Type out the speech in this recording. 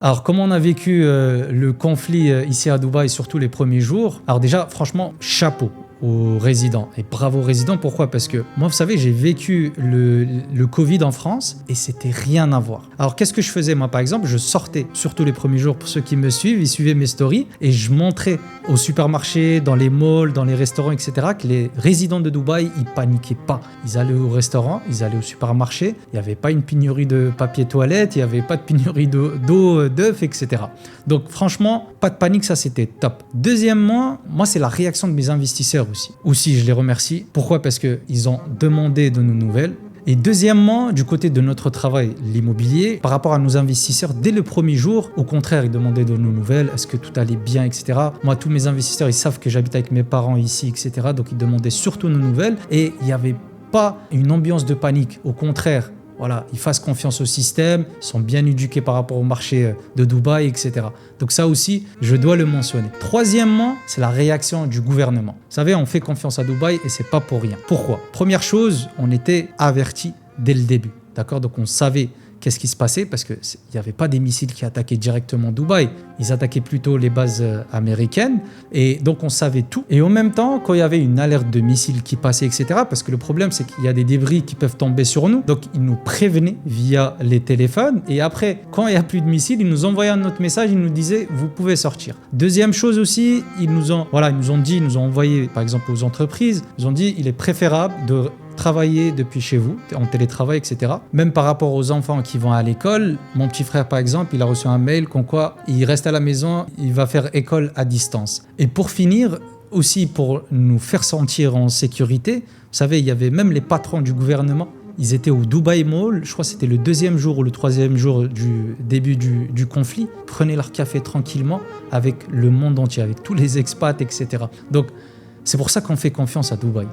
Alors, comment on a vécu le conflit ici à Dubaï, surtout les premiers jours? Alors déjà, franchement, chapeau aux résidents. Et bravo aux résidents, pourquoi? Parce que moi, vous savez, j'ai vécu le Covid en France et c'était rien à voir. Alors, qu'est-ce que je faisais? Moi, par exemple, je sortais, surtout les premiers jours, pour ceux qui me suivent, ils suivaient mes stories et je montrais au supermarché, dans les malls, dans les restaurants, etc., que les résidents de Dubaï, ils paniquaient pas. Ils allaient au restaurant, ils allaient au supermarché, il n'y avait pas une pénurie de papier toilette, il n'y avait pas de pénurie d'eau, d'œufs, etc. Donc, franchement, pas de panique, ça, c'était top. Deuxièmement, moi, c'est la réaction de mes investisseurs aussi. Aussi, je les remercie. Pourquoi? Parce qu'ils ont demandé de nos nouvelles. Et deuxièmement, du côté de notre travail, l'immobilier, par rapport à nos investisseurs, dès le premier jour, au contraire, ils demandaient de nos nouvelles, est-ce que tout allait bien, etc. Moi, tous mes investisseurs, ils savent que j'habite avec mes parents ici, etc. Donc, ils demandaient surtout nos nouvelles. Et il n'y avait pas une ambiance de panique. Au contraire, voilà, ils fassent confiance au système, ils sont bien éduqués par rapport au marché de Dubaï, etc. Donc ça aussi, je dois le mentionner. Troisièmement, c'est la réaction du gouvernement. Vous savez, on fait confiance à Dubaï et c'est pas pour rien. Pourquoi? Première chose, on était avertis dès le début. D'accord? Donc on savait qu'est-ce qui se passait parce qu'il n'y avait pas des missiles qui attaquaient directement Dubaï. Ils attaquaient plutôt les bases américaines. Et donc, on savait tout. Et en même temps, quand il y avait une alerte de missiles qui passait, etc., parce que le problème, c'est qu'il y a des débris qui peuvent tomber sur nous. Donc, ils nous prévenaient via les téléphones. Et après, quand il n'y a plus de missiles, ils nous envoyaient un autre message. Ils nous disaient, vous pouvez sortir. Deuxième chose aussi, ils nous ont envoyé, par exemple, aux entreprises, ils ont dit, il est préférable de travailler depuis chez vous, en télétravail, etc. Même par rapport aux enfants qui vont à l'école, mon petit frère, par exemple, il a reçu un mail comme quoi il reste à la maison, il va faire école à distance. Et pour finir, aussi pour nous faire sentir en sécurité, vous savez, il y avait même les patrons du gouvernement. Ils étaient au Dubai Mall, je crois que c'était le 2e jour ou le 3e jour du début du conflit. Ils prenaient leur café tranquillement avec le monde entier, avec tous les expats, etc. Donc, c'est pour ça qu'on fait confiance à Dubaï.